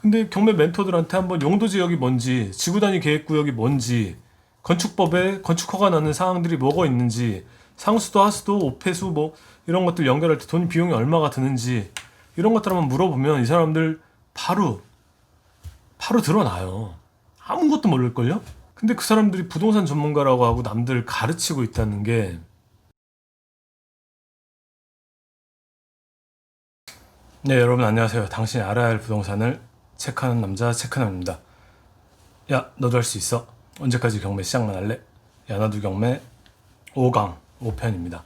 근데 경매 멘토들한테 한번 용도 지역이 뭔지, 지구 단위 계획 구역이 뭔지, 건축법에 건축 허가 나는 사항들이 뭐가 있는지, 상수도 하수도 오폐수 뭐 이런 것들 연결할 때 돈 비용이 얼마가 드는지 이런 것들 한번 물어보면 이 사람들 바로 드러나요. 아무것도 모를걸요? 근데 그 사람들이 부동산 전문가라고 하고 남들 가르치고 있다는 게, 네, 여러분 안녕하세요. 당신이 알아야 할 부동산을 체크하는 남자 체크남입니다. 야, 너도 할 수 있어. 언제까지 경매 시작만 할래? 야, 나도 경매 5강 5편입니다.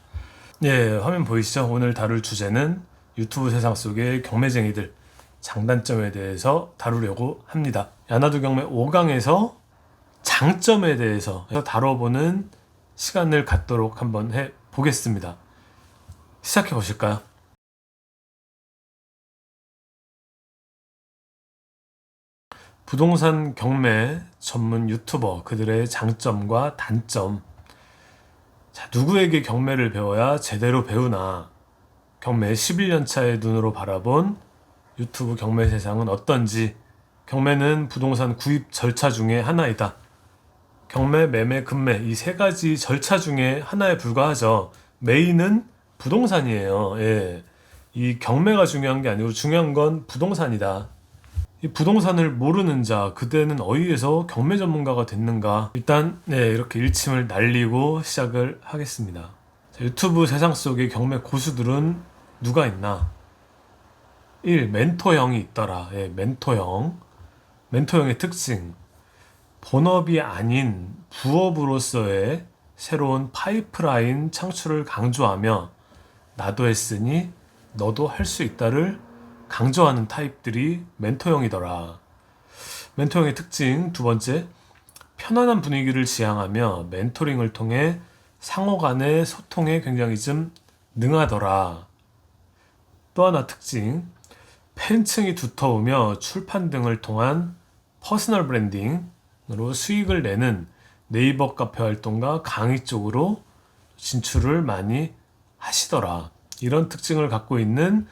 예, 화면 보이시죠? 오늘 다룰 주제는 유튜브 세상 속의 경매쟁이들 장단점에 대해서 다루려고 합니다. 야나두 경매 5강에서 장점에 대해서 다뤄보는 시간을 갖도록 한번 해보겠습니다. 시작해 보실까요? 부동산 경매 전문 유튜버 그들의 장점과 단점. 자, 누구에게 경매를 배워야 제대로 배우나? 경매 11년 차의 눈으로 바라본 유튜브 경매 세상은 어떤지. 경매는 부동산 구입 절차 중에 하나이다. 경매, 매매, 급매 이 세 가지 절차 중에 하나에 불과하죠. 메인은 부동산이에요. 예. 이 경매가 중요한 게 아니고 중요한 건 부동산이다. 이 부동산을 모르는 자, 그대는 어디에서 경매 전문가가 됐는가? 일단 이렇게 일침을 날리고 시작을 하겠습니다. 자, 유튜브 세상 속의 경매 고수들은 누가 있나? 1. 멘토형이 있더라. 예, 멘토형. 멘토형의 특징. 본업이 아닌 부업으로서의 새로운 파이프라인 창출을 강조하며 나도 했으니 너도 할 수 있다를 강조하는 타입들이 멘토형이더라. 멘토형의 특징 두 번째, 편안한 분위기를 지향하며 멘토링을 통해 상호 간의 소통에 굉장히 좀 능하더라. 또 하나 특징, 팬층이 두터우며 출판 등을 통한 퍼스널 브랜딩으로 수익을 내는 네이버 카페 활동과 강의 쪽으로 진출을 많이 하시더라. 이런 특징을 갖고 있는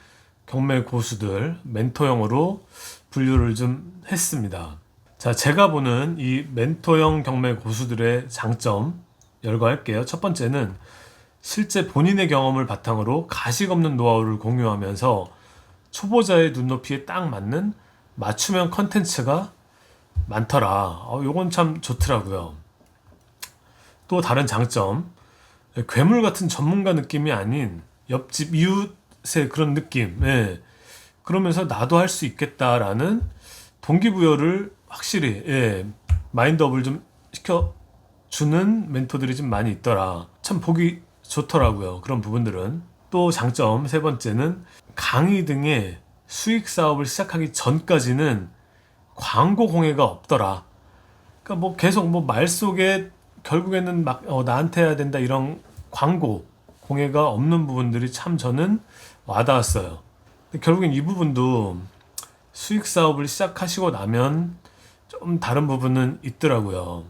경매 고수들, 멘토형으로 분류를 좀 했습니다. 자, 제가 보는 이 멘토형 경매 고수들의 장점 열거할게요. 첫 번째는 실제 본인의 경험을 바탕으로 가식 없는 노하우를 공유하면서 초보자의 눈높이에 딱 맞는 맞춤형 컨텐츠가 많더라. 요건 참 좋더라고요. 또 다른 장점, 괴물 같은 전문가 느낌이 아닌 옆집 이웃의 그런 느낌. 예. 그러면서 나도 할 수 있겠다라는 동기부여를 확실히 마인드업을 좀 시켜주는 멘토들이 좀 많이 있더라. 참 보기 좋더라고요. 그런 부분들은. 또 장점 세 번째는 강의 등의 수익 사업을 시작하기 전까지는 광고 공해가 없더라. 그러니까 뭐 계속 뭐 말 속에 결국에는 막 나한테 해야 된다 이런 광고 공해가 없는 부분들이 참 저는 와닿았어요. 근데 결국엔 이 부분도 수익 사업을 시작하시고 나면 좀 다른 부분은 있더라고요.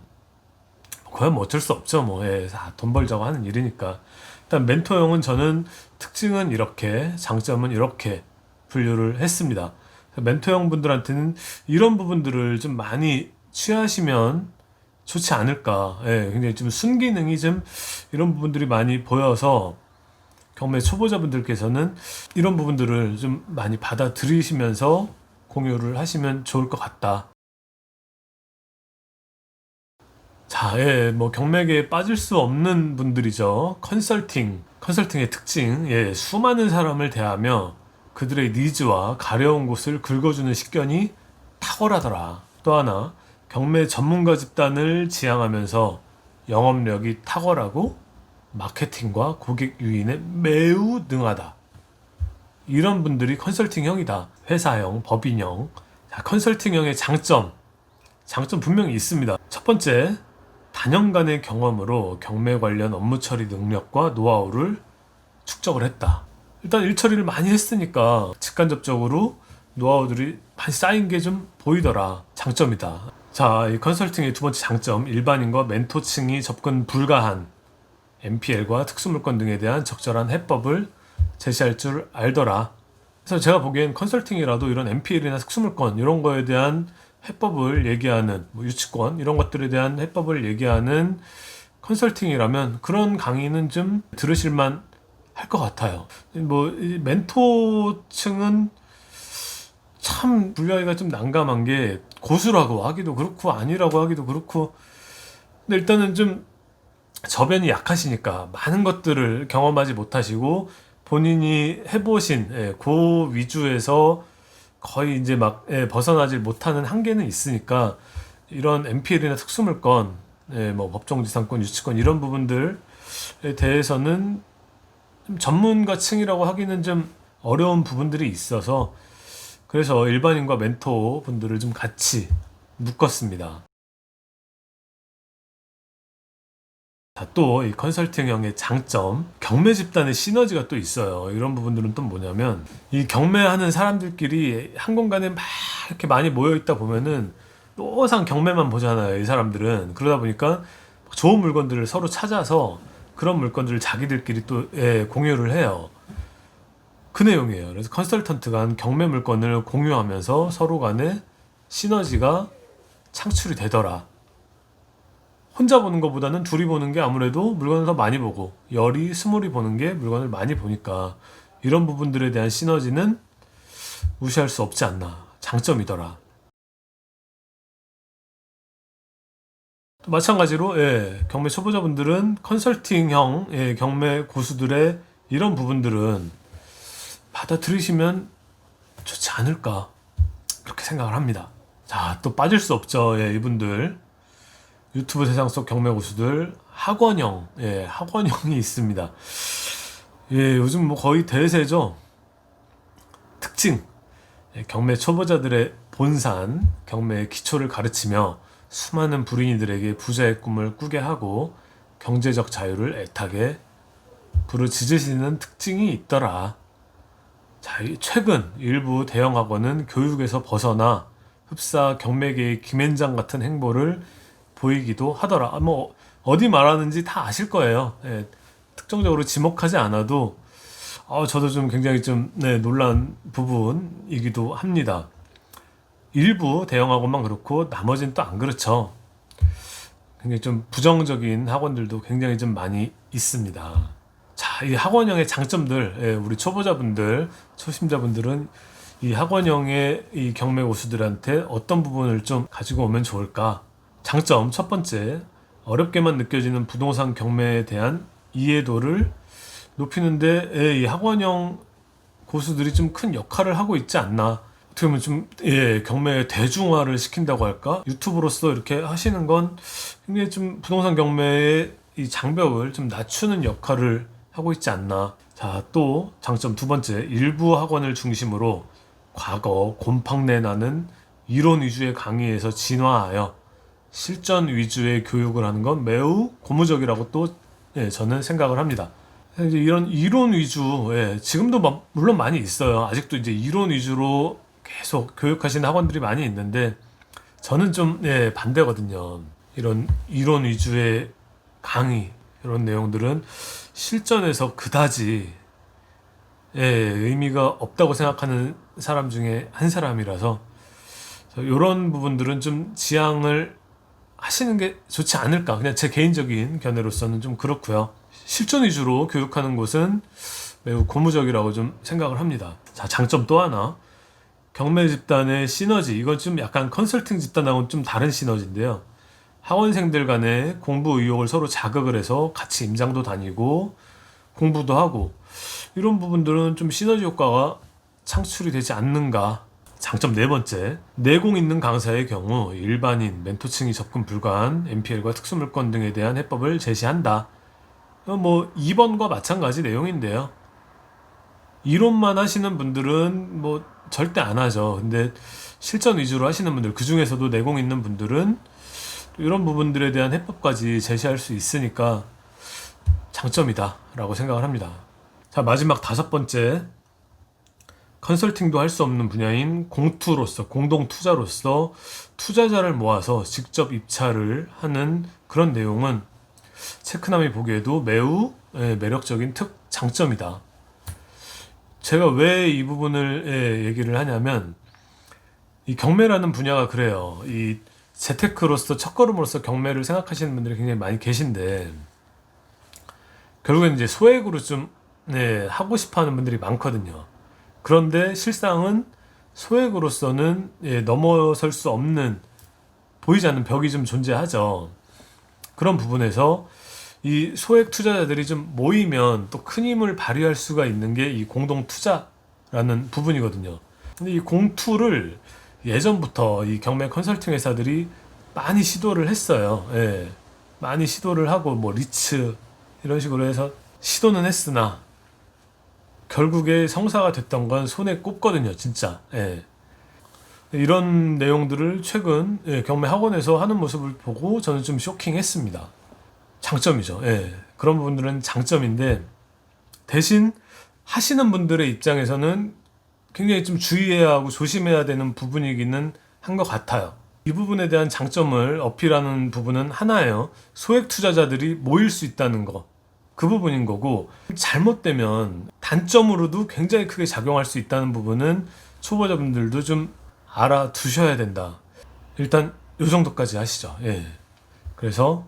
그건 뭐 어쩔 수 없죠. 뭐 돈 벌자고 하는 일이니까. 일단 멘토형은 저는 특징은 이렇게, 장점은 이렇게 분류를 했습니다. 멘토형 분들한테는 이런 부분들을 좀 많이 취하시면 좋지 않을까. 굉장히 좀 순기능이 좀 이런 부분들이 많이 보여서 경매 초보자분들께서는 이런 부분들을 좀 많이 받아들이시면서 공유를 하시면 좋을 것 같다. 자, 뭐 경매계에 빠질 수 없는 분들이죠. 컨설팅의 특징, 수많은 사람을 대하며 그들의 니즈와 가려운 곳을 긁어주는 식견이 탁월하더라. 또 하나, 경매 전문가 집단을 지향하면서 영업력이 탁월하고 마케팅과 고객 유인에 매우 능하다. 이런 분들이 컨설팅형이다. 회사형, 법인형. 자, 컨설팅형의 장점 분명히 있습니다. 첫 번째, 다년간의 경험으로 경매 관련 업무 처리 능력과 노하우를 축적을 했다. 일단 일 처리를 많이 했으니까 직간접적으로 노하우들이 많이 쌓인 게 좀 보이더라. 장점이다. 자, 이 컨설팅의 두 번째 장점, 일반인과 멘토층이 접근 불가한 MPL과 특수물건 등에 대한 적절한 해법을 제시할 줄 알더라. 그래서 제가 보기엔 컨설팅이라도 이런 MPL이나 특수물건 이런 거에 대한 해법을 얘기하는 뭐 유치권 이런 것들에 대한 해법을 얘기하는 컨설팅이라면 그런 강의는 좀 들으실만 할 것 같아요. 뭐 멘토층은 참 분류하기가 좀 난감한 게 고수라고 하기도 그렇고 아니라고 하기도 그렇고, 근데 일단은 좀 저변이 약하시니까 많은 것들을 경험하지 못하시고 본인이 해보신 그 위주에서 거의 이제 막 벗어나지 못하는 한계는 있으니까 이런 MPL이나 특수물건, 뭐 법정지상권, 유치권 이런 부분들에 대해서는 좀 전문가층이라고 하기는 좀 어려운 부분들이 있어서 그래서 일반인과 멘토 분들을 좀 같이 묶었습니다. 자, 또 이 컨설팅형의 장점, 경매 집단의 시너지가 또 있어요. 이런 부분들은 또 뭐냐면 이 경매하는 사람들끼리 한 공간에 막 이렇게 많이 모여 있다 보면은 항상 경매만 보잖아요. 이 사람들은. 그러다 보니까 좋은 물건들을 서로 찾아서 그런 물건들을 자기들끼리 또 공유를 해요. 그 내용이에요. 그래서 컨설턴트가 경매 물건을 공유하면서 서로 간에 시너지가 창출이 되더라. 혼자 보는 것보다는 둘이 보는 게 아무래도 물건을 더 많이 보고 열이 스물이 보는 게 물건을 많이 보니까 이런 부분들에 대한 시너지는 무시할 수 없지 않나. 장점이더라. 또 마찬가지로 경매 초보자분들은 컨설팅형 경매 고수들의 이런 부분들은 받아들이시면 좋지 않을까 그렇게 생각을 합니다. 자, 또 빠질 수 없죠. 이분들 유튜브 세상 속 경매 고수들 학원형, 학원형이 있습니다. 요즘 뭐 거의 대세죠. 특징, 경매 초보자들의 본산, 경매의 기초를 가르치며 수많은 불인이들에게 부자의 꿈을 꾸게 하고 경제적 자유를 애타게 부르짖으시는 특징이 있더라. 자, 최근 일부 대형 학원은 교육에서 벗어나 흡사 경매계의 김앤장 같은 행보를 보이기도 하더라. 뭐 어디 말하는지 다 아실 거예요. 특정적으로 지목하지 않아도 저도 좀 굉장히 좀 놀란 부분이기도 합니다. 일부 대형 학원만 그렇고 나머지는 또 안 그렇죠. 굉장히 좀 부정적인 학원들도 굉장히 좀 많이 있습니다. 자, 이 학원형의 장점들, 우리 초보자분들, 초심자분들은 이 학원형의 이 경매 고수들한테 어떤 부분을 좀 가지고 오면 좋을까? 장점 첫 번째, 어렵게만 느껴지는 부동산 경매에 대한 이해도를 높이는데 이 학원형 고수들이 좀 큰 역할을 하고 있지 않나. 어떻게 보면 좀 경매 대중화를 시킨다고 할까? 유튜브로서 이렇게 하시는 건 굉장히 좀 부동산 경매의 이 장벽을 좀 낮추는 역할을 하고 있지 않나. 자, 또 장점 두 번째, 일부 학원을 중심으로 과거 곰팡내 나는 이론 위주의 강의에서 진화하여 실전 위주의 교육을 하는 건 매우 고무적이라고 또 저는 생각을 합니다. 이제 이런 이론 위주, 지금도 물론 많이 있어요. 아직도 이제 이론 위주로 계속 교육하시는 학원들이 많이 있는데 저는 좀 반대거든요. 이런 이론 위주의 강의 이런 내용들은 실전에서 그다지 의미가 없다고 생각하는 사람 중에 한 사람이라서 이런 부분들은 좀 지양을 하시는 게 좋지 않을까. 그냥 제 개인적인 견해로서는 좀 그렇고요. 실전 위주로 교육하는 곳은 매우 고무적이라고 좀 생각을 합니다. 자, 장점 또 하나. 경매 집단의 시너지. 이건 좀 약간 컨설팅 집단하고는 좀 다른 시너지인데요. 학원생들 간의 공부 의욕을 서로 자극을 해서 같이 임장도 다니고 공부도 하고 이런 부분들은 좀 시너지 효과가 창출이 되지 않는가. 장점 네 번째, 내공 있는 강사의 경우 일반인, 멘토층이 접근 불가한 MPL과 특수물건 등에 대한 해법을 제시한다. 뭐 2번과 마찬가지 내용인데요. 이론만 하시는 분들은 뭐 절대 안 하죠. 근데 실전 위주로 하시는 분들, 그 중에서도 내공 있는 분들은 이런 부분들에 대한 해법까지 제시할 수 있으니까 장점이다 라고 생각을 합니다. 자, 마지막 다섯 번째, 컨설팅도 할 수 없는 분야인 공투로서, 공동투자로서 투자자를 모아서 직접 입찰을 하는 그런 내용은 체크남이 보기에도 매우 매력적인 장점이다. 제가 왜 이 부분을 얘기를 하냐면 이 경매라는 분야가 그래요. 이 재테크로서 첫걸음으로서 경매를 생각하시는 분들이 굉장히 많이 계신데 결국엔 이제 소액으로 좀 하고 싶어하는 분들이 많거든요. 그런데 실상은 소액으로서는 넘어설 수 없는 보이지 않는 벽이 좀 존재하죠. 그런 부분에서 이 소액 투자자들이 좀 모이면 또 큰 힘을 발휘할 수가 있는 게 이 공동 투자라는 부분이거든요. 근데 이 공투를 예전부터 이 경매 컨설팅 회사들이 많이 시도를 했어요. 예. 많이 시도를 하고 뭐 리츠 이런 식으로 해서 시도는 했으나 결국에 성사가 됐던 건 손에 꼽거든요, 진짜. 예. 이런 내용들을 최근 경매 학원에서 하는 모습을 보고 저는 좀 쇼킹했습니다. 장점이죠. 예. 그런 부분들은 장점인데 대신 하시는 분들의 입장에서는 굉장히 좀 주의해야 하고 조심해야 되는 부분이기는 한 것 같아요. 이 부분에 대한 장점을 어필하는 부분은 하나예요. 소액 투자자들이 모일 수 있다는 거. 그 부분인 거고 잘못되면 단점으로도 굉장히 크게 작용할 수 있다는 부분은 초보자분들도 좀 알아두셔야 된다. 일단 요 정도까지 하시죠. 예. 그래서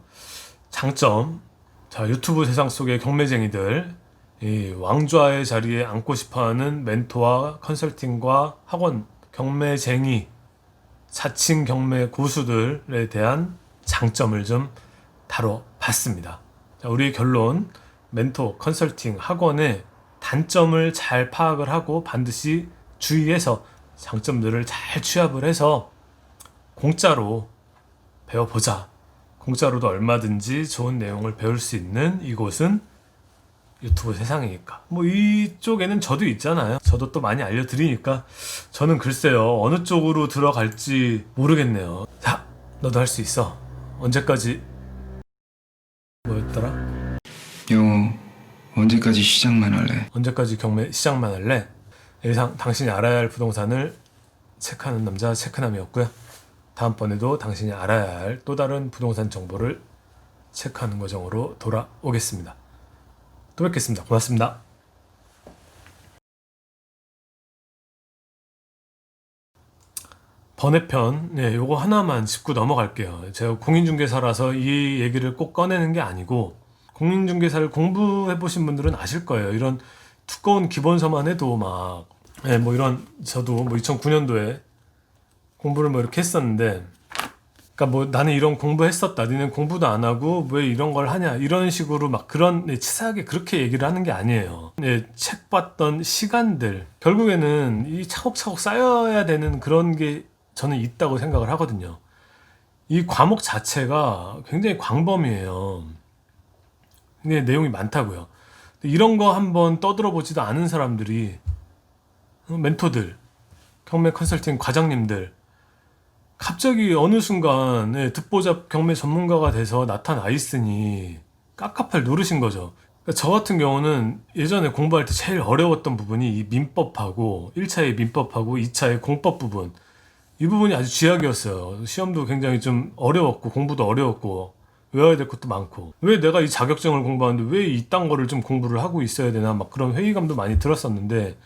장점, 자 유튜브 세상 속의 경매쟁이들, 이 왕좌의 자리에 앉고 싶어하는 멘토와 컨설팅과 학원 경매쟁이, 자칭 경매 고수들에 대한 장점을 좀 다뤄봤습니다. 자, 우리의 결론, 멘토, 컨설팅, 학원의 단점을 잘 파악을 하고 반드시 주의해서 장점들을 잘 취합을 해서 공짜로 배워보자. 공짜로도 얼마든지 좋은 내용을 배울 수 있는 이곳은 유튜브 세상이니까. 뭐 이쪽에는 저도 있잖아요. 저도 또 많이 알려드리니까 저는 글쎄요 어느 쪽으로 들어갈지 모르겠네요. 자, 너도 할 수 있어. 언제까지 뭐였더라? 영호, 언제까지 시작만 할래? 언제까지 경매 시작만 할래? 예상 당신이 알아야 할 부동산을 체크하는 남자 체크남이었고요. 다음번에도 당신이 알아야 할 또 다른 부동산 정보를 체크하는 과정으로 돌아오겠습니다. 또 뵙겠습니다. 고맙습니다. 번외편, 요거 하나만 짚고 넘어갈게요. 제가 공인중개사라서 이 얘기를 꼭 꺼내는 게 아니고 공인중개사를 공부해 보신 분들은 아실 거예요. 이런 두꺼운 기본서만 해도 막 뭐 이런 저도 뭐 2009년도에 공부를 뭐 이렇게 했었는데 그러니까 뭐 나는 이런 공부했었다. 니는 공부도 안 하고 왜 이런 걸 하냐. 이런 식으로 막 그런 치사하게 그렇게 얘기를 하는 게 아니에요. 책 봤던 시간들 결국에는 이 차곡차곡 쌓여야 되는 그런 게 저는 있다고 생각을 하거든요. 이 과목 자체가 굉장히 광범위해요. 근데 내용이 많다고요. 이런 거 한번 떠들어 보지도 않은 사람들이 멘토들, 경매 컨설팅 과장님들 갑자기 어느 순간 듣보잡 경매 전문가가 돼서 나타나 있으니 깝깝할 노릇인 거죠. 그러니까 저 같은 경우는 예전에 공부할 때 제일 어려웠던 부분이 이 민법하고 1차의 민법하고 2차의 공법 부분, 이 부분이 아주 쥐약이었어요. 시험도 굉장히 좀 어려웠고 공부도 어려웠고 외워야 될 것도 많고 왜 내가 이 자격증을 공부하는데 왜 이딴 거를 좀 공부를 하고 있어야 되나 막 그런 회의감도 많이 들었었는데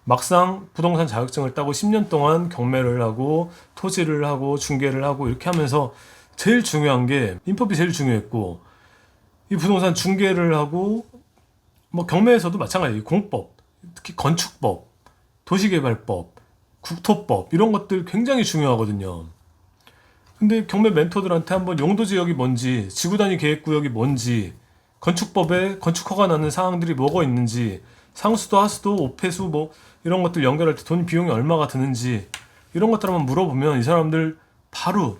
막상 부동산 자격증을 따고 10년 동안 경매를 하고 토지를 하고 중개를 하고 이렇게 하면서 제일 중요한 게 민법이 제일 중요했고 이 부동산 중개를 하고 뭐 경매에서도 마찬가지예요. 공법, 특히 건축법, 도시개발법, 국토법 이런 것들 굉장히 중요하거든요. 근데 경매 멘토들한테 한번 용도지역이 뭔지, 지구단위 계획구역이 뭔지, 건축법에 건축허가 나는 사항들이 뭐가 있는지, 상수도 하수도 오폐수 뭐 이런 것들 연결할 때 돈 비용이 얼마가 드는지 이런 것들 한번 물어보면 이 사람들 바로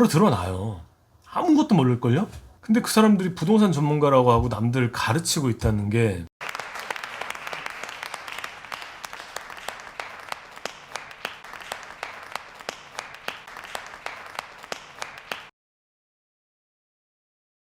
드러나요. 아무것도 모를걸요? 근데 그 사람들이 부동산 전문가라고 하고 남들 가르치고 있다는 게